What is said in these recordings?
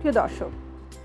প্রিয় দর্শক,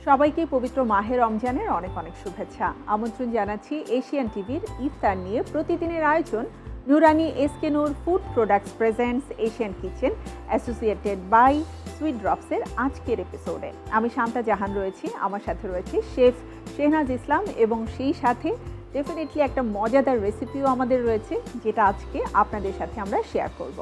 সবাইকে পবিত্র মাহে রমজানের অনেক অনেক শুভেচ্ছা। আমন্ত্রণ জানাচ্ছি এশিয়ান টিভির ইফতার নিয়ে প্রতিদিনের আয়োজন Noorani SK Noor food products presents Asian kitchen associated by sweet ড্রপসের আজকের এপিসোডে। আমি শান্তা জাহান রয়েছি, আমার সাথে রয়েছে শেফ শেহনাজ ইসলাম এবং সেই সাথে ডেফিনেটলি একটা মজাদার রেসিপিও আমাদের রয়েছে, যেটা আজকে আপনাদের সাথে আমরা শেয়ার করব।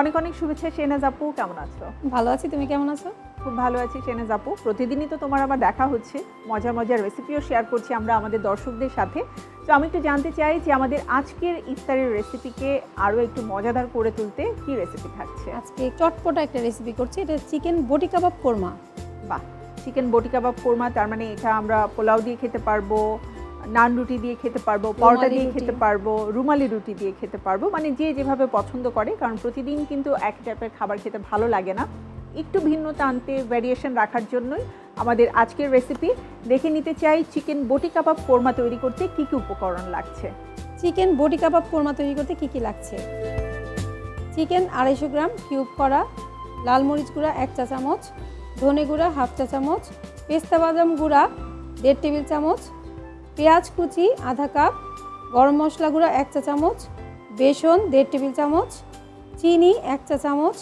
অনেক অনেক শুভেচ্ছা শেহনাজ আপু, কেমন আছো? ভালো আছি, তুমি কেমন আছো? খুব ভালো আছি শেহনাজ আপু। প্রতিদিনই তো তোমার আবার দেখা হচ্ছে, মজার মজার রেসিপিও শেয়ার করছি আমরা আমাদের দর্শকদের সাথে। তো আমি একটু জানতে চাই যে আমাদের আজকের ইফতারের রেসিপিকে আরও একটু মজাদার করে তুলতে কি রেসিপি থাকছে? আজকে চটপটা একটা রেসিপি করছি, এটা চিকেন বটি কাবাব কোরমা। বাহ, চিকেন বটি কাবাব কোরমা, তার মানে এটা আমরা পোলাও দিয়ে খেতে পারবো, নান রুটি দিয়ে খেতে পারবো, পরোটা দিয়ে খেতে পারবো, রুমালি রুটি দিয়ে খেতে পারবো, মানে যে যেভাবে পছন্দ করে। কারণ প্রতিদিন কিন্তু এক টাইপের খাবার খেতে ভালো লাগে না, একটু ভিন্নতা আনতে, ভ্যারিয়েশন রাখার জন্যই আমাদের আজকের রেসিপি। দেখে নিতে চাই চিকেন বটি কাবাব কোরমা তৈরি করতে কি কি উপকরণ লাগছে। চিকেন বটি কাবাব কোরমা তৈরি করতে কি কি লাগছে? চিকেন 250 গ্রাম কিউব করা, লাল মরিচ গুঁড়া 1 চা চামচ, ধনে গুঁড়া 1/2 চা চামচ, পেস্তা বাদাম গুঁড়া 1.5 টেবিল চামচ, পেঁয়াজ কুচি আধা কাপ, গরম মশলা গুঁড়া 1 চা চামচ, বেসন 1.5 টেবিল চামচ, চিনি 1 চা চামচ,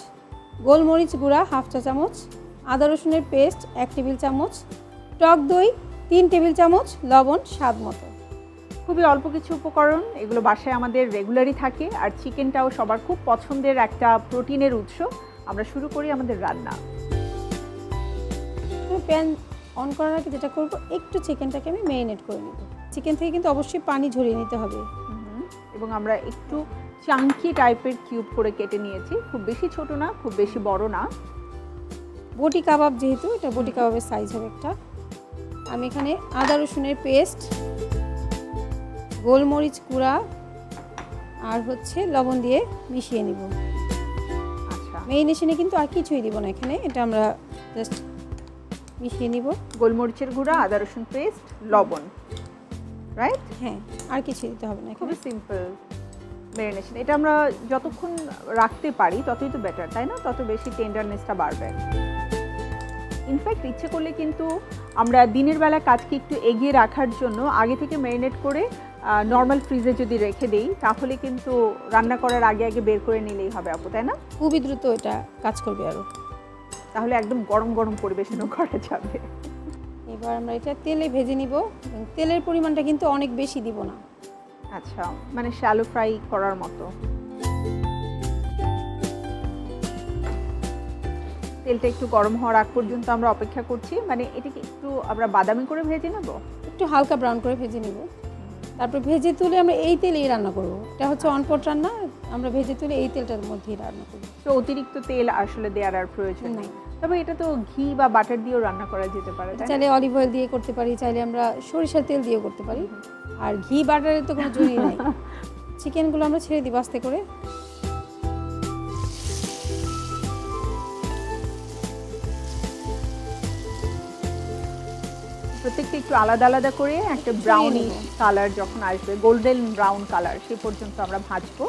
গোলমরিচ গুঁড়া 1/2 চা চামচ, আদা রসুনের পেস্ট 1 টেবিল চামচ, টক দই 3 টেবিল চামচ, লবণ স্বাদ মতো। খুবই অল্প কিছু উপকরণ, এগুলো বাসায় আমাদের রেগুলারই থাকে। আর চিকেনটাও সবার খুব পছন্দের একটা প্রোটিনের উৎস। আমরা শুরু করি আমাদের রান্না। প্যান অন করার আগে যেটা করব, একটু চিকেনটাকে আমি ম্যারিনেট করে নেব। চিকেন থেকে কিন্তু অবশ্যই পানি ঝরিয়ে নিতে হবে। এবং আমরা একটু চাঙ্কি টাইপের কিউব করে কেটে নিয়েছি, খুব বেশি ছোট না, খুব বেশি বড় না। বটি কাবাব যেহেতু, এটা বটি কাবাবের সাইজ হবে একটা। আমি এখানে আদা রসুনের পেস্ট, গোলমরিচ গুঁড়া আর লবণ দিয়ে মিশিয়ে নিব। আচ্ছা, মেরিনেশনে কিন্তু আর কিছুই দিব না এখানে, এটা আমরা জাস্ট মিশিয়ে নিব। গোলমরিচের গুঁড়া, আদা রসুন পেস্ট, লবণ, রাইট? হ্যাঁ, আর কিছু দিতে হবে না এখানে। খুবই সিম্পল ম্যারিনেশন। এটা আমরা যতক্ষণ রাখতে পারি ততই তো বেটার, তাই না? তত বেশি টেন্ডারনেসটা বাড়বে। ইনফ্যাক্ট ইচ্ছে করলে কিন্তু আমরা দিনের বেলা কাজকে একটু এগিয়ে রাখার জন্য আগে থেকে ম্যারিনেট করে নর্মাল ফ্রিজে যদি রেখে দেই, তাহলে কিন্তু রান্না করার আগে আগে বের করে নিলেই হবে আপু, তাই না? খুবই দ্রুত এটা কাজ করবে আরও। তাহলে একদম গরম গরম পরিবেশনও করা যাবে। এবার আমরা এটা তেলে ভেজে নিব। তেলের পরিমাণটা কিন্তু অনেক বেশি দিব না। আচ্ছা, মানে শ্যালো ফ্রাই করার মতো। তেলটা একটু গরম হওয়ার আগ পর্যন্ত আমরা অপেক্ষা করছি। মানে এটাকে একটু আমরা বাদামি করে ভেজে নেব, একটু হালকা ব্রাউন করে ভেজে নিব। তারপর ভেজে তুলে আমরা এই তেলেই রান্না করব। এটা হচ্ছে অনপট রান্না, আমরা ভেজে তুলে এই তেলটার মধ্যেই রান্না করব। তো অতিরিক্ত তেল আসলে দেওয়ার আর প্রয়োজন নেই। তবে এটা তো ঘি বা বাটার দিয়েও রান্না করা যেতে পারে, তাই না? চাইলে অলিভ অয়েল দিয়ে করতে পারি, চাইলে আমরা সরিষার তেল দিয়েও করতে পারি। আর ঘি বাটারের তো কোনো জরুরি নেই। চিকেনগুলো আমরা ছেড়ে দিব আস্তে করে। প্রত্যেকটা একটু আলাদা আলাদা করে একটা ব্রাউনি কালার যখন আসবে, গোল্ডেন ব্রাউন কালার, সে পর্যন্ত আমরা ভাজবো।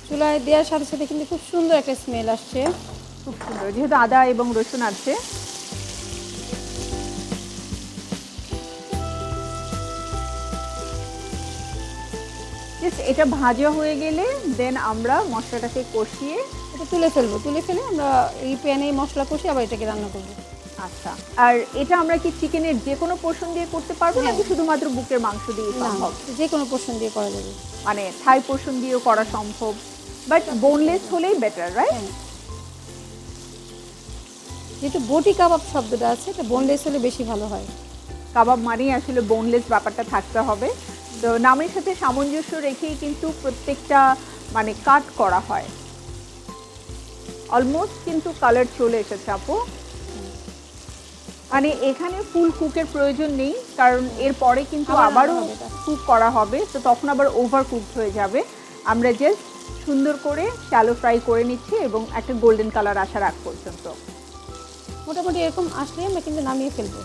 চুলায় দেওয়ার সাথে সাথে কিন্তু খুব সুন্দর একটা স্মেল আসছে। খুব সুন্দর, যেহেতু আদা এবং রসুন আছে। এটা ভাজা হয়ে গেলে দেন আমরা মশলাটাকে কষিয়ে এটা তুলে ফেলবো। তুলে ফেলে আমরা এই প্যানে মশলা কষিয়ে আবার এটাকে রান্না করবো। আচ্ছা, আর এটা আমরা কি চিকেনের যে কোনো পোরশন দিয়ে করতে পারবো নাকি শুধুমাত্র বুকের মাংস দিয়ে সম্ভব? যে কোনো পোরশন দিয়ে করা যাবে, মানে থাই পোরশন দিয়েও করা সম্ভব, বাট বোনলেস হলেই বেটার, রাইট? যেহেতু বটি কাবাব শব্দটা আছে, এটা বোনলেস হলে বেশি ভালো হয়। কাবাব মানেই আসলে বোনলেস ব্যাপারটা থাকতে হবে। তো নামের সাথে সামঞ্জস্য রেখেই কিন্তু প্রত্যেকটা মানে কাট করা হয়। অলমোস্ট কিন্তু কালার চলে এসেছে আপু। মানে এখানে ফুল কুকের প্রয়োজন নেই, কারণ এরপরে কিন্তু আবারও কুক করা হবে, তো তখন আবার ওভার কুকড হয়ে যাবে। আমরা জাস্ট সুন্দর করে শ্যালো ফ্রাই করে নিচ্ছি এবং একটা গোল্ডেন কালার আসার আগ পর্যন্ত। মোটামুটি এরকম আসলে আমরা কিন্তু নামিয়ে ফেলবো।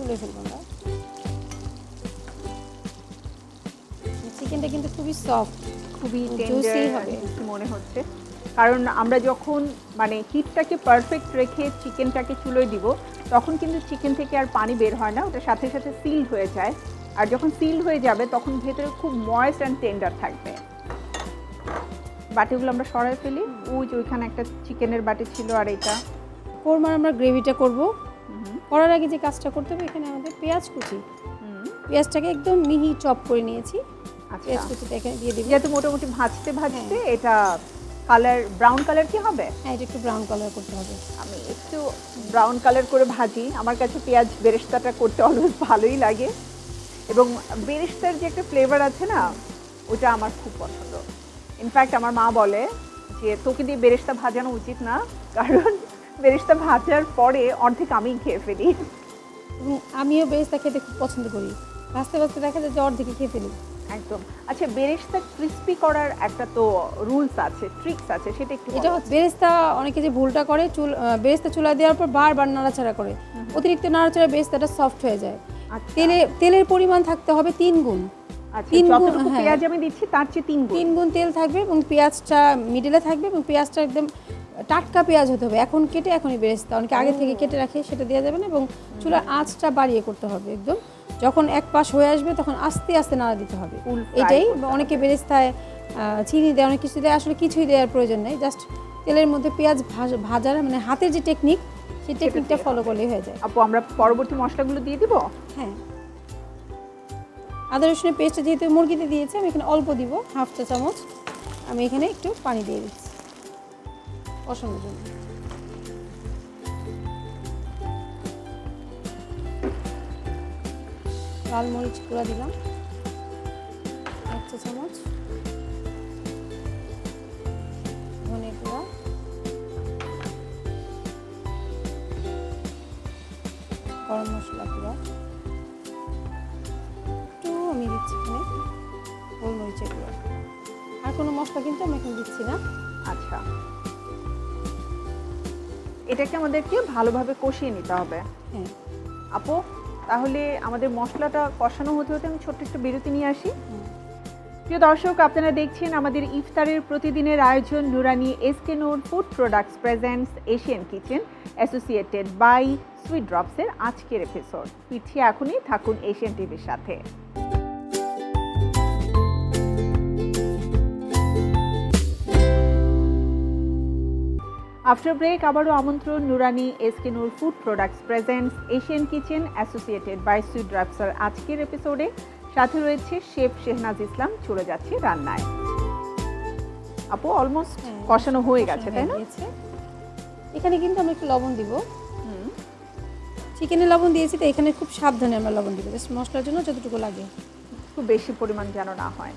তুলে ফেলবো আমরা। চিকেনটা কিন্তু খুবই সফট, খুবই জুসি টেন্ডার হবে। মনে হচ্ছে, কারণ আমরা যখন মানে হিটটাকে পারফেক্ট রেখে চিকেনটাকে চুলোয় দিব তখন কিন্তু চিকেন থেকে আর পানি বের হয় না, ওটা সাথে সাথে সিল হয়ে যায়। আর যখন সিল হয়ে যাবে তখন ভেতরে খুব ময়েস্ট অ্যান্ড টেন্ডার থাকবে। বাটিগুলো আমরা সরাই ফেলি। ওই যে ওইখানে একটা চিকেনের বাটি ছিল, আর এটা কোরমার আমরা গ্রেভিটা করব। করার আগে যে কাজটা করতে হবে, এখানে আমাদের পেঁয়াজ কুচি, পেঁয়াজটাকে একদম মিহি চপ করে নিয়েছি। আচ্ছা, পেঁয়াজ কুচিটা এখানে দিয়ে দিবি। যেহেতু মোটামুটি ভাজতে ভাজতে এটা কালার ব্রাউন কালার কি হবে? হ্যাঁ, এটা একটু ব্রাউন কালার করতে হবে। আমি একটু ব্রাউন কালার করে ভাজি। আমার কাছে পেঁয়াজ বেরেস্তাটা করতে অলওয়েজ ভালোই লাগে, এবং বেরেস্তার যে একটা ফ্লেভার আছে না, ওটা আমার খুব পছন্দ। ইনফ্যাক্ট আমার মা বলে যে তোকে দিয়ে বেরেস্তা ভাজানো উচিত না, কারণ বেরেস্তা ভাজার পরে অর্ধেক আমি খেয়ে ফেলি। এবং আমিও বেরেস্তা খেতে খুব পছন্দ করি, ভাজতে ভাজতে দেখা যায় যে অর্ধেকে খেয়ে ফেলি। একদম। আচ্ছা, বেরেস্তা ক্রিস্পি করার একটা তো রুলস আছে, ট্রিক্স আছে, সেটা একটু এটা হচ্ছে বেরেস্তা অনেকে যে ভুলটা করে, বেরেস্তা চুলা দেওয়ার পর বারবার নাড়াচাড়া করে, অতিরিক্ত নাড়াচাড়া বেরেস্তাটা সফট হয়ে যায়। আচ্ছা। তেলের পরিমাণ থাকতে হবে 3 গুণ। আচ্ছা, 3 গুণ, যতটুকু হ্যাঁ। পেঁয়াজ আমি দিচ্ছি তার চেয়ে 3 গুণ। 3 গুণ তেল থাকবে, এবং পেঁয়াজটা মিডলে থাকবে, এবং পেঁয়াজটা একদম টাটকা পেঁয়াজ হতে হবে। এখন কেটে এখনই বেরেস্তা, অনেকে আগে থেকে কেটে রাখে, সেটা দেওয়া যাবে না। এবং চুলার আঁচটা বাড়িয়ে করতে হবে একদম। যখন এক পাশ হয়ে আসবে তখন আস্তে আস্তে নাড়া দিতে হবে। Full fry এটাই করতে হবে। অনেকে বেরেস্তায় চিনি দেয়, অনেক কিছু দেয়, আসলে কিছুই দেওয়ার প্রয়োজন নেই। জাস্ট তেলের মধ্যে পেঁয়াজ ভাজার মানে হাতের যে টেকনিক, সেই টেকনিকটা দিয়ে ফলো হবে। করলেই হয়ে যায়। আপু, আমরা পরবর্তী মশলাগুলো দিয়ে দিব? হ্যাঁ, আদা রসুনের পেস্টটা যেহেতু মুরগিতে দিয়েছি, আমি এখানে অল্প দিব, হাফ চা চামচ। আমি এখানে একটু পানি দিয়ে দিচ্ছি কষানোর জন্য। লাল মরিচ গুঁড়া দিলাম 1 চা চামচ, ধনে গুঁড়া, গরম মশলা গুঁড়া একটু আমি দিচ্ছি এখানে, গোলমরিচের গুঁড়া। আর কোনো মশলা কিন্তু আমি এখন দিচ্ছি না। আচ্ছা, এটাকে আমাদেরকে ভালোভাবে কষিয়ে নিতে হবে। হ্যাঁ, আপু, তাহলে আমাদের মশলাটা কষানো হতে হতে আমি ছোট্ট একটা বিরতি নিয়ে আসি। প্রিয় দর্শক, আপনারা দেখছেন আমাদের ইফতারের প্রতিদিনের আয়োজন Noorani SK Noor food products presents Asian kitchen associated by sweet ড্রপসের আজকের এপিসোড। ফিরছি এখনই, থাকুন এশিয়ান টিভির সাথে। আফটার ব্রেক আবারও আমন্ত্রণ Noorani SK Noor food products presents Asian kitchen associated by sweet ড্রপসের আজকের এপিসোডে। সাথে রয়েছে শেফ শেহনাজ ইসলাম। চলে যাচ্ছি রান্নায়। আপু, অলমোস্ট কষানো হয়ে গেছে, তাই না? এখানে কিন্তু আমরা একটু লবণ দিব। চিকেনে লবণ দিয়েছি, তো এখানে খুব সাবধানে আমরা লবণ দিব, জাস্ট মশলার জন্য যতটুকু লাগে, খুব বেশি পরিমাণ যেন না হয়।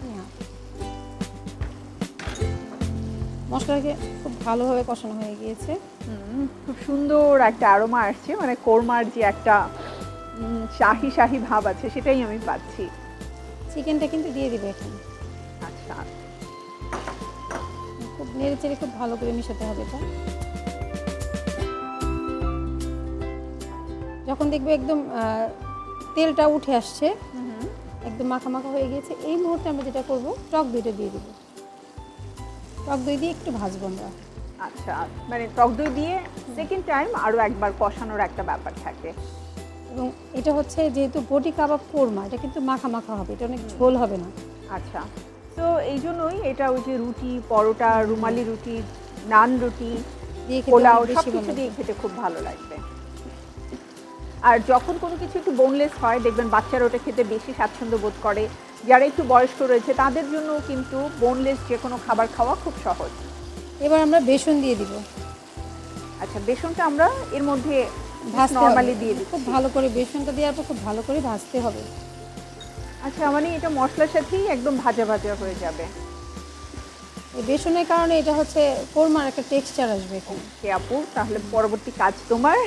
মশলাকে খুব ভালোভাবে কষানো হয়ে গিয়েছে। খুব সুন্দর একটা অ্যারোমা আসছে, মানে কোরমার যে একটা শাহি শাহি ভাব আছে সেটাই আমি পাচ্ছি। চিকেনটা কিন্তু দিয়ে দিব এখানে। আচ্ছা, খুব নেড়ে চেড়ে খুব ভালো করে মিশাতে হবে এটা। যখন দেখবে একদম তেলটা উঠে আসছে, একদম মাখা মাখা হয়ে গিয়েছে, এই মুহূর্তে আমরা যেটা করব, টক দইটা দিয়ে দিব। টক দই দিয়ে একটু ভাজবো আমরা। আচ্ছা, মানে টক দই দিয়ে সেকেন্ড টাইম আরও একবার কষানোর একটা ব্যাপার থাকে। এবং এটা হচ্ছে যেহেতু বটি কাবাব কোরমা, এটা কিন্তু মাখা মাখা হবে, এটা অনেক ঝোল হবে না। আচ্ছা, তো এই জন্যই এটা ওই যে রুটি, পরোটা, রুমালি রুটি, নান রুটি, দিয়ে পোলাও খেতে সব কিছু দিয়ে খেতে খুব ভালো লাগবে। আর যখন কোনো কিছু একটু বোনলেস হয়, দেখবেন বাচ্চারা ওটা খেতে বেশি স্বাচ্ছন্দ্য বোধ করে। যারা একটু বয়স্ক রয়েছে তাদের জন্য কিন্তু বোনলেস যে কোনো খাবার খাওয়া খুব সহজ। এবার আমরা বেসন দিয়ে দিব। আচ্ছা, বেসনটা আমরা এর মধ্যে ভাজতে নরমালি হবে। দিয়ে দিচ্ছি। খুব ভালো করে বেসনটা দেওয়ার পর খুব ভালো করে ভাজতে হবে। আচ্ছা, মানে এটা মশলার সাথেই একদম ভাজা ভাজা হয়ে যাবে। এই বেসনের কারণে এটা হচ্ছে কোরমার একটা টেক্সচার আসবে এখানে। ওকে আপু, তাহলে পরবর্তী কাজ তোমার,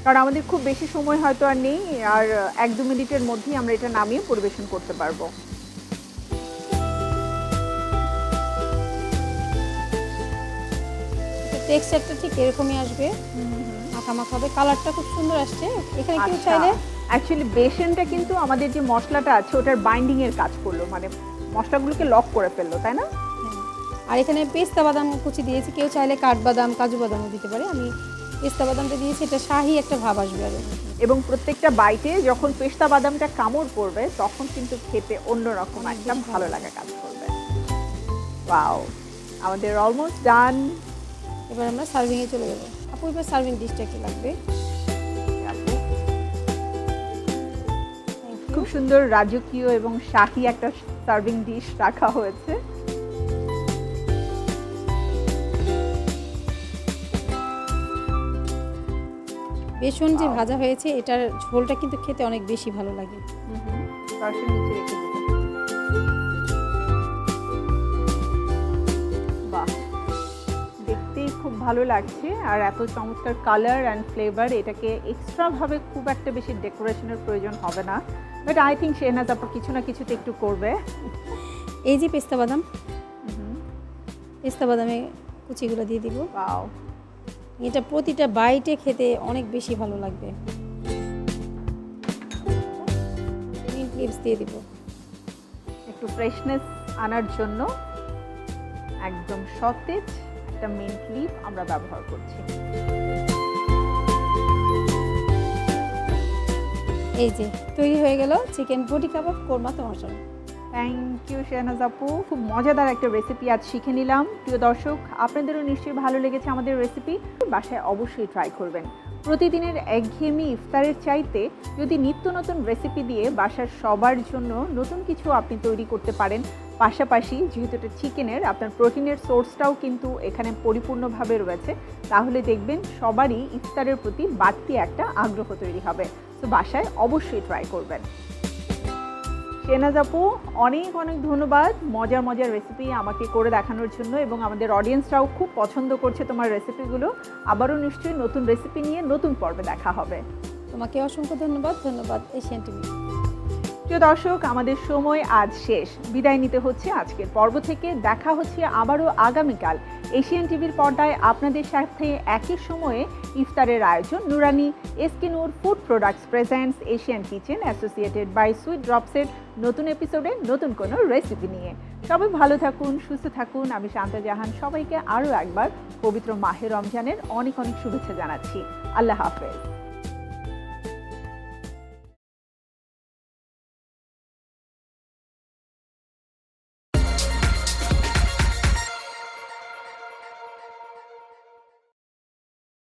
কারণ আমাদের খুব বেশি সময় হয়তো আর নেই, আর 1-2 মিনিটের মধ্যেই আমরা এটা নামিয়ে পরিবেশন করতে পারবো। টেক্সচারটা ঠিক এরকমই আসবে। মাখা মাখা হবে, কালারটা খুব সুন্দর আসছে। এখানে কেউ চাইলে অ্যাকচুয়ালি বেসনটা কিন্তু আমাদের যে মশলাটা আছে ওটার বাইন্ডিং এর কাজ করলো, মানে মশলাগুলোকে লক করে ফেললো, তাই না? আর এখানে পেস্তা বাদাম কুচি দিয়েছি, কেউ চাইলে কাঠবাদাম কাজু বাদামও দিতে পারে। আমি পেস্তা বাদামটা দিয়েছি, এটা শাহি একটা ভাব আসবে আরো। এবং প্রত্যেকটা বাইটে যখন পেস্তা বাদামটা কামড় পড়বে তখন কিন্তু খেতে অন্যরকম একটা ভালো লাগা কাজ করবে। ওয়াও, আমাদের অলমোস্ট ডান। এবার আমরা সার্ভিংয়ে চলে যাবো। আপু এবার সার্ভিং ডিশটা কি লাগবে? খুব সুন্দর রাজকীয় এবং শাহী একটা সার্ভিং ডিশ রাখা হয়েছে। বেসন যে ভাজা হয়েছে এটার ঝোলটা কিন্তু খেতে অনেক বেশি ভালো লাগে। সরাসরি নিচে রেখে দিতে। বাহ, দেখতেই খুব ভালো লাগছে। আর এত চমৎকার কালার অ্যান্ড ফ্লেভার, এটাকে এক্সট্রা ভাবে খুব একটা বেশি ডেকোরেশনের প্রয়োজন হবে না, বাট আই থিঙ্ক শেহনাজ আপু কিছু না কিছুতে একটু করবে। এই যে পেস্তা বাদাম, পেস্তা বাদামে কুচিগুলো দিয়ে দিব। ওয়াও, এটা প্রতিটা বাইটে খেতে অনেক বেশি ভালো লাগবে। মিন্ট লিভস দিয়ে দিব একটু ফ্রেশনেস আনার জন্য একদম সতেজ একটা মিন্ট লিফ আমরা ব্যবহার করছি। এই যে তৈরি হয়ে গেল chicken boti kabab korma tomato. Thank you Shehnaz আপু, খুব মজাদার একটা রেসিপি আজ শিখে নিলাম। প্রিয় দর্শক, আপনাদেরও নিশ্চয়ই ভালো লেগেছে আমাদের রেসিপি। বাসায় অবশ্যই ট্রাই করবেন। প্রতিদিনের একঘেয়েমি ইফতারের চাইতে যদি নিত্য নতুন রেসিপি দিয়ে বাসার সবার জন্য নতুন কিছু আপনি তৈরি করতে পারেন, পাশাপাশি যেহেতু এটা চিকেনের, আপনার প্রোটিনের সোর্সটাও কিন্তু এখানে পরিপূর্ণভাবে রয়েছে, তাহলে দেখবেন সবারই ইফতারের প্রতি বাড়তি একটা আগ্রহ তৈরি হবে। তো বাসায় অবশ্যই ট্রাই করবেন। শেহনাজ আপু, অনেক অনেক ধন্যবাদ মজার মজার রেসিপি আমাকে করে দেখানোর জন্য, এবং আমাদের অডিয়েন্সরাও খুব পছন্দ করছে তোমার রেসিপিগুলো। আবারও নিশ্চয়ই নতুন রেসিপি নিয়ে নতুন পর্বে দেখা হবে। তোমাকে অসংখ্য ধন্যবাদ। ধন্যবাদ এশিয়ান টিভি। প্রিয় দর্শক, আমাদের সময় আজ শেষ। বিদায় নিতে হচ্ছে আজকের পর্ব থেকে। দেখা হচ্ছে আবারও আগামীকাল এশিয়ান টিভির পর্দায় আপনাদের সাথে একই সময়ে ইফতারের আয়োজন। Noorani SK Noor food products presents Asian kitchen associated by sweet ড্রপসের নতুন এপিসোডে নতুন কোনো রেসিপি নিয়ে। সবাই ভালো থাকুন, সুস্থ থাকুন। আমি শান্তা জাহান সবাইকে আরও একবার পবিত্র মাহে রমজানের অনেক অনেক শুভেচ্ছা জানাচ্ছি। আল্লাহ হাফেজ।